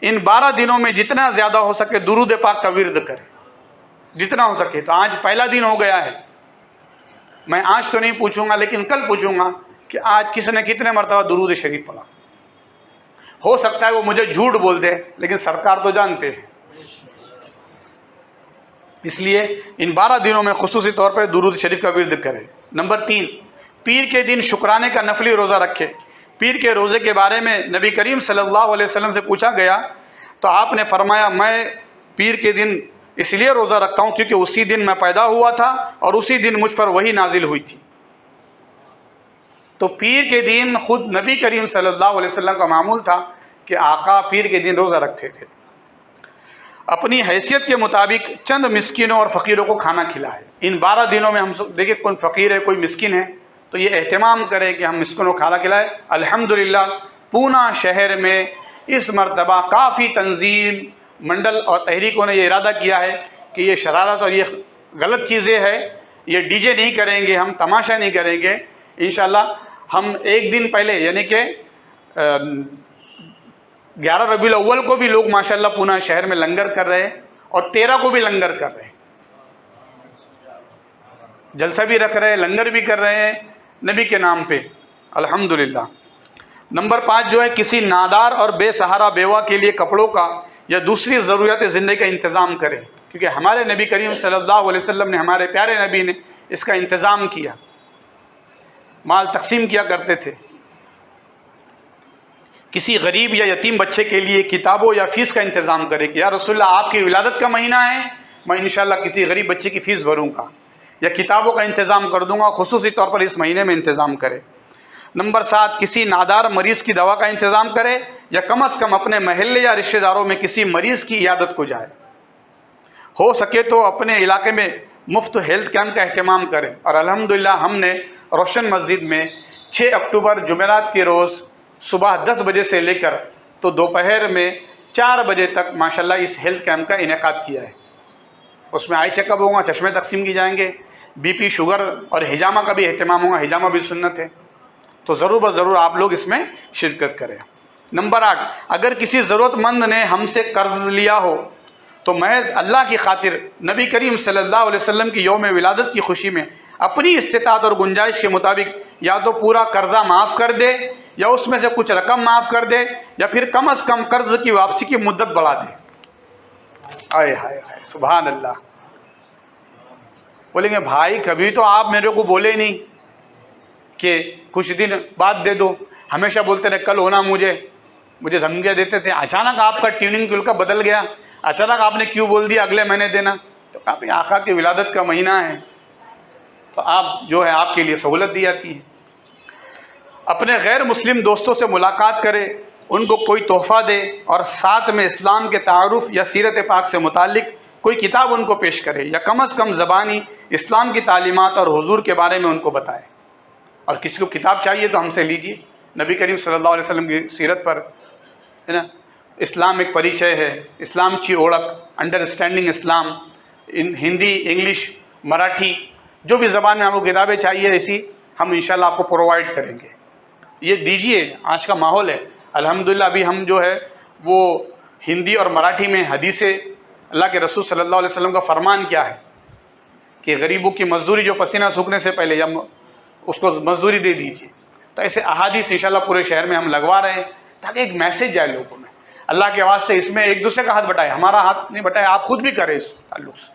ان 12 دنوں میں جتنا زیادہ ہو سکے درود پاک کا ورد کرے، جتنا ہو سکے۔ تو آج پہلا دن ہو گیا ہے، میں آج تو نہیں پوچھوں گا لیکن کل پوچھوں گا کہ آج کس نے کتنے مرتبہ درود شریف پڑھا۔ ہو سکتا ہے وہ مجھے جھوٹ بول دے لیکن سرکار تو جانتے ہیں، اس لیے ان 12 دنوں میں خصوصی طور پر درود شریف کا ورد کرے۔ نمبر 3، پیر کے دن شکرانے کا نفلی روزہ رکھے۔ پیر کے روزے کے بارے میں نبی کریم صلی اللہ علیہ وسلم سے پوچھا گیا تو آپ نے فرمایا میں پیر کے دن اس لیے روزہ رکھتا ہوں کیونکہ اسی دن میں پیدا ہوا تھا اور اسی دن مجھ پر وحی نازل ہوئی تھی۔ تو پیر کے دن خود نبی کریم صلی اللہ علیہ وسلم کا معمول تھا کہ آقا پیر کے دن روزہ رکھتے تھے۔ اپنی حیثیت کے مطابق چند مسکینوں اور فقیروں کو کھانا کھلائے۔ ان 12 دنوں میں ہم دیکھیں کوئی فقیر ہے، کوئی مسکین ہے، تو یہ اہتمام کرے کہ ہم مسکینوں کو کھانا کھلائے۔ الحمدللہ پونا شہر میں اس مرتبہ کافی تنظیم، منڈل اور تحریکوں نے یہ ارادہ کیا ہے کہ یہ شرارت اور یہ غلط چیزیں ہیں، یہ ڈی جے نہیں کریں گے، ہم تماشا نہیں کریں گے۔ انشاءاللہ ہم ایک دن پہلے یعنی کہ 11 ربیع الاول کو بھی لوگ ماشاءاللہ پونا شہر میں لنگر کر رہے ہیں اور 13 کو بھی لنگر کر رہے ہیں، جلسہ بھی رکھ رہے ہیں، لنگر بھی کر رہے ہیں نبی کے نام پہ، الحمدللہ۔ نمبر 5 جو ہے کسی نادار اور بے سہارا بیوہ کے لیے کپڑوں کا یا دوسری ضروریات زندگی کا انتظام کرے، کیونکہ ہمارے نبی کریم صلی اللہ علیہ وسلم نے، ہمارے پیارے نبی نے اس کا انتظام کیا، مال تقسیم کیا کرتے تھے۔ کسی غریب یا یتیم بچے کے لیے کتابوں یا فیس کا انتظام کرے کہ یا رسول اللہ آپ کی ولادت کا مہینہ ہے، میں انشاءاللہ کسی غریب بچے کی فیس بھروں گا یا کتابوں کا انتظام کر دوں گا، خصوصی طور پر اس مہینے میں انتظام کرے۔ نمبر 7 کسی نادار مریض کی دوا کا انتظام کرے یا کم از کم اپنے محلے یا رشتہ داروں میں کسی مریض کی عیادت کو جائے۔ ہو سکے تو اپنے علاقے میں مفت ہیلتھ کیمپ کا اہتمام کرے، اور الحمدللہ ہم نے روشن مسجد میں 6 اکتوبر جمعرات کے روز صبح 10 بجے سے لے کر تو دوپہر میں 4 بجے تک ماشاءاللہ اس ہیلتھ کیمپ کا انعقاد کیا ہے۔ اس میں آئی چیک اپ ہوگا، چشمے تقسیم کی جائیں گے، بی پی، شوگر اور حجامہ کا بھی اہتمام ہوگا، حجامہ بھی سنت ہے، تو ضرور بس ضرور آپ لوگ اس میں شرکت کریں۔ نمبر 8 اگر کسی ضرورت مند نے ہم سے قرض لیا ہو تو محض اللہ کی خاطر نبی کریم صلی اللہ علیہ وسلم کی یوم ولادت کی خوشی میں اپنی استطاعت اور گنجائش کے مطابق یا تو پورا قرضہ معاف کر دے یا اس میں سے کچھ رقم معاف کر دے یا پھر کم از کم قرض کی واپسی کی مدت بڑھا دے۔ آئے ہائے ہائے سبحان اللہ۔ بولیں گے بھائی کبھی تو آپ میرے کو بولے نہیں کہ کچھ دن بعد دے دو، ہمیشہ بولتے رہے کل ہونا، مجھے دھمکیاں دیتے تھے، اچانک آپ کا ٹیوننگ کل کا بدل گیا، اچانک آپ نے کیوں بول دیا اگلے مہینے دینا؟ تو آپ آقا کی ولادت کا مہینہ ہے تو آپ جو ہے آپ کے لیے سہولت دی جاتی ہے۔ اپنے غیر مسلم دوستوں سے ملاقات کرے، ان کو کوئی تحفہ دے اور ساتھ میں اسلام کے تعارف یا سیرت پاک سے متعلق کوئی کتاب ان کو پیش کرے یا کم از کم زبانی اسلام کی تعلیمات اور حضور کے بارے میں ان کو بتائے. اور کسی کو کتاب چاہیے تو ہم سے لیجیے. نبی کریم صلی اللہ علیہ وسلم کی سیرت پر ہے نا، اسلام ایک پریچے ہے، اسلام چی اوڑک، انڈرسٹینڈنگ اسلام، ہندی، انگلش، مراٹھی، جو بھی زبان میں آپ کو کتابیں چاہیے ایسی ہم انشاءاللہ آپ کو پرووائڈ کریں گے. یہ دیجیے، آج کا ماحول ہے الحمدللہ. ابھی ہم جو ہے وہ ہندی اور مراٹھی میں حدیثیں، اللہ کے رسول صلی اللہ علیہ وسلم کا فرمان کیا ہے کہ غریبوں کی مزدوری جو پسینہ سوکھنے سے پہلے یا اس کو مزدوری دے دیجیے. تو ایسے احادیث انشاءاللہ پورے شہر میں ہم لگوا رہے ہیں تاکہ ایک میسیج جائے لوگوں میں. اللہ کے واسطے اس میں ایک دوسرے کا ہاتھ بٹائے، ہمارا ہاتھ نہیں بٹائے، آپ خود بھی کریں اس تعلق سے.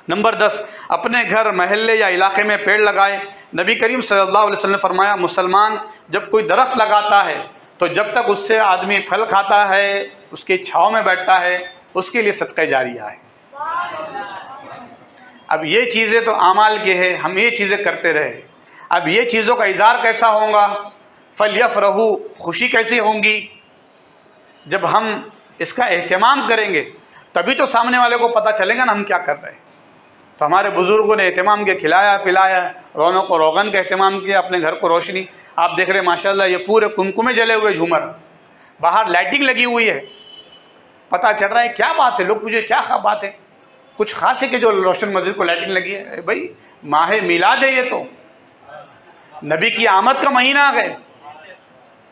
نمبر 10، اپنے گھر، محلے یا علاقے میں پیڑ لگائے. نبی کریم صلی اللہ علیہ وسلم نے فرمایا مسلمان جب کوئی درخت لگاتا ہے تو جب تک اس سے آدمی پھل کھاتا ہے، اس کی چھاؤں میں بیٹھتا ہے، اس کے لیے صدقہ جاریہ ہے. اب یہ چیزیں تو اعمال کے ہیں، ہم یہ چیزیں کرتے رہے. اب یہ چیزوں کا اظہار کیسا ہوگا؟ فَلْيَفْرَحُوا، خوشی کیسی ہوں گی؟ جب ہم اس کا اہتمام کریں گے تبھی تو سامنے والے کو پتہ چلے گا نا ہم کیا کر رہے ہیں. تو ہمارے بزرگوں نے اہتمام کیا، کھلایا پلایا، رونق و روغن کا اہتمام کیا، اپنے گھر کو روشنی. آپ دیکھ رہے ہیں ماشاءاللہ یہ پورے کمکمے جلے ہوئے جھومر، باہر لائٹنگ لگی ہوئی ہے. پتہ چل رہا ہے کیا بات ہے. لوگ پوچھے کیا بات ہے، کچھ خاص ہے کہ جو روشن مسجد کو لائٹنگ لگی ہے؟ بھائی ماہ میلاد ہے، یہ تو نبی کی آمد کا مہینہ آ گئے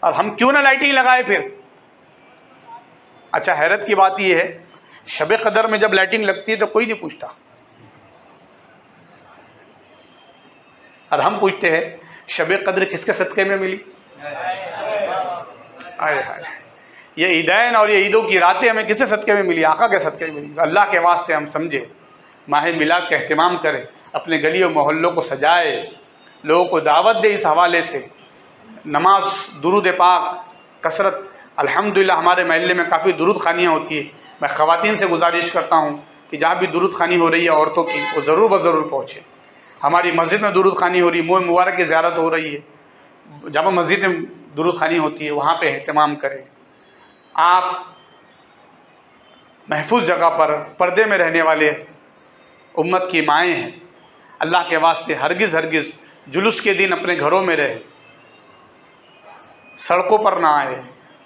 اور ہم کیوں نہ لائٹنگ لگائے پھر. اچھا حیرت کی بات یہ ہے شب قدر میں جب لائٹنگ لگتی ہے تو کوئی نہیں پوچھتا، اور ہم پوچھتے ہیں شب قدر کس کے صدقے میں ملی. آئے ہائے، یہ عیدین اور یہ عیدوں کی راتیں ہمیں کس کے صدقے میں ملی؟ آقا کے صدقے میں ملی. اللہ کے واسطے ہم سمجھے، ماہ میلاد کا اہتمام کریں، اپنے گلیوں محلوں کو سجائے، لوگوں کو دعوت دے. اس حوالے سے نماز، درود پاک، کثرت. الحمدللہ ہمارے محلے میں کافی درود خوانیاں ہوتی ہیں. میں خواتین سے گزارش کرتا ہوں کہ جہاں بھی درود خوانی ہو رہی ہے عورتوں کی، وہ ضرور بضرور پہنچے. ہماری مسجد میں درود خوانی ہو رہی ہے، موئے مبارک کی زیارت ہو رہی ہے، جامع مسجد میں درود خوانی ہوتی ہے، وہاں پہ اہتمام کریں. آپ محفوظ جگہ پر پردے میں رہنے والے امت کی مائیں ہیں، اللہ کے واسطے ہرگز جلوس کے دن اپنے گھروں میں رہے، سڑکوں پر نہ آئے.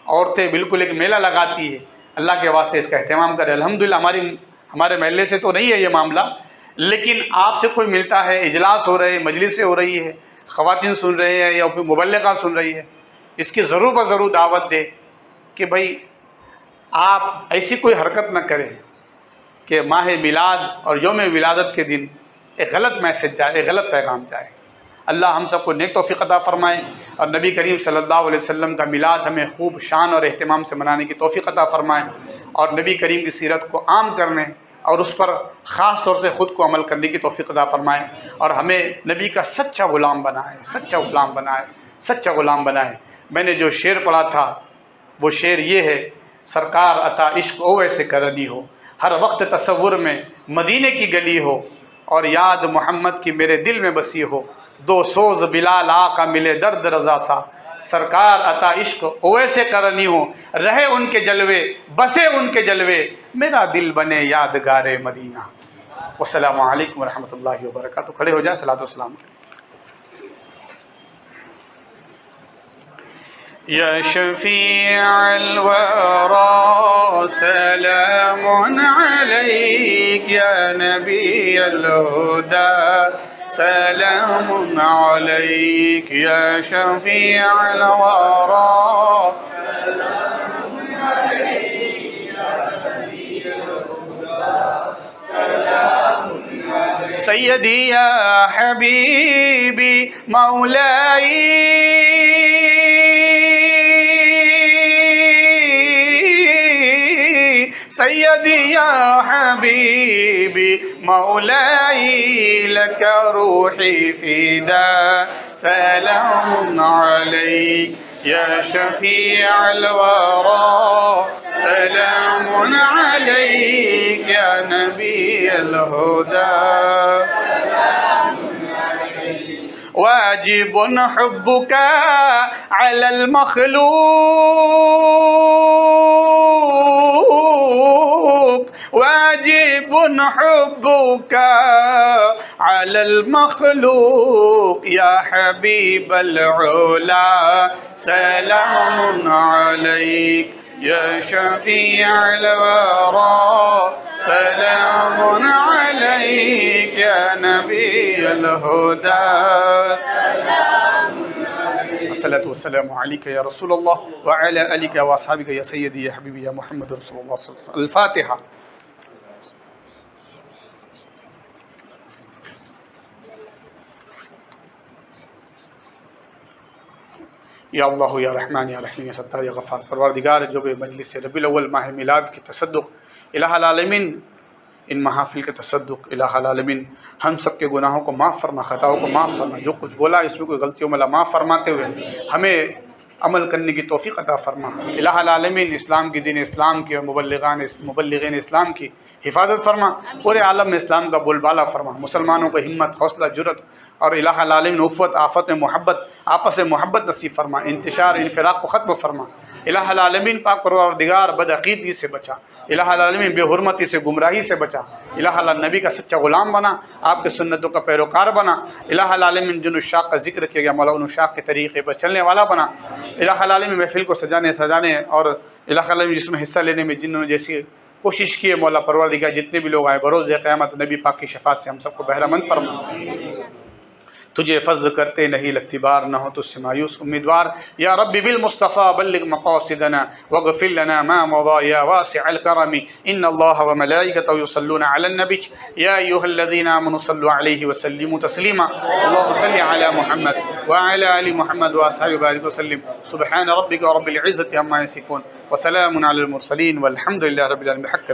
عورتیں بالکل ایک میلہ لگاتی ہے، اللہ کے واسطے اس کا اہتمام کرے. الحمدللہ ہمارے محلے سے تو نہیں ہے یہ معاملہ، لیکن آپ سے کوئی ملتا ہے، اجلاس ہو رہے ہیں، مجلسیں ہو رہی ہے، خواتین سن رہے ہیں یا مبلغہ سن رہی ہے، اس کی ضرور بضرور دعوت دے کہ بھائی آپ ایسی کوئی حرکت نہ کریں کہ ماہ میلاد اور یوم ولادت کے دن ایک غلط میسج جائے، ایک غلط پیغام جائے. اللہ ہم سب کو نیک توفیق عطا فرمائے اور نبی کریم صلی اللہ علیہ وسلم کا میلاد ہمیں خوب شان اور اہتمام سے منانے کی توفیق عطا فرمائے اور نبی کریم کی سیرت کو عام کرنے اور اس پر خاص طور سے خود کو عمل کرنے کی توفیق عطا فرمائے اور ہمیں نبی کا سچا غلام بنائے، سچا غلام بنائے، سچا غلام بنائے. میں نے جو شعر پڑھا تھا وہ شعر یہ ہے، سرکار عطا عشق او ویسے کرنی ہو، ہر وقت تصور میں مدینے کی گلی ہو اور یاد محمد کی میرے دل میں بسی ہو، دو سوز بلال آقا ملے درد رضا سا، سرکار عطا عشق او ویسے کرنی ہو، رہے ان کے جلوے بسے ان کے جلوے، میرا دل بنے یادگار مدینہ. والسلام علیکم ورحمۃ اللہ وبرکاتہ. کھڑے ہو جائیں، صلاۃ والسلام کریں. یا شفیع الورى سلام علیک، یا نبی الہدی سلام علیک، یا شفیع الورى سلام علیک، یا نبی الہدی سلام علیک، سیدی یا حبیبی مولائی سیدی یا حبیبی مولائی لک روحی فدا سلام علیک، یا شفیع الورى سلام علیک، یا نبی الہدی واجب حبک علی المخلوق واجب حبك على المخلوق يا حبيب العلا سلام عليك يا شفيع الورى سلام عليك يا نبي الهدى الصلاة والسلام عليك يا رسول الله وعلى آلك وأصحابك يا سيدي يا حبيبي يا محمد رسول الله صلى الله عليه وسلم. الفاتحة. یا اللہ یا رحمان یا رحیم یا ستار یا غفار. پروردگار جو بے مجلس ربیع الاول ماہ میلاد کے تصدق الہ العالمین، ان محافل کے تصدق الہ العالمین ہم سب کے گناہوں کو معاف فرما، خطاؤں کو معاف فرما، جو کچھ بولا اس میں کوئی غلطیوں ملا معاف فرماتے ہوئے ہمیں عمل کرنے کی توفیق عطا فرما. الہ العالمین اسلام کی، دین اسلام کی اور مبلغین اسلام کی حفاظت فرما. پورے عالم میں اسلام کا بول بالا فرما. مسلمانوں کو ہمت، حوصلہ، جرت اور الہ العالمین عفوت، آفت میں محبت، آپس میں محبت نصیب فرما. انتشار انفراق کو ختم فرما. الہ العالمین پاک پروردگار بدعقیدگی سے بچا. الہ العالمین بے حرمتی سے، گمراہی سے بچا. الہ العالمین نبی کا سچا غلام بنا، آپ کے سنتوں کا پیروکار بنا. الہ العالمین جن الشاق کا ذکر کیا گیا مولا ان الشاق کے طریقے پر چلنے والا بنا. الہ العالمین محفل کو سجانے اور الہ العالمین جس میں حصہ لینے میں جنہوں نے جیسی کوشش کی ہے مولا پروردگار جتنے بھی لوگ آئے بروز قیامت نبی پاک کی شفاعت سے ہم سب کو بہرہ مند فرما. تجھے فضل کرتے نہیں لگتی بار، نہ ہو تجھ سے مایوس امیدوار. یا رب بالمصطفیٰ بلغ مقاصدنا واغفر لنا ما مضى یا واسع الکرم. ان اللہ وملائکته یصلون علی النبی یا ایھا الذین آمنوا صلوا علیہ وسلموا تسلیما. اللهم صل علی محمد وعلى آل محمد واصحابہ وبارک وسلم. سبحان ربک رب العزة عما یصفون وسلام علی المرسلین والحمد للہ رب العالمین. بحق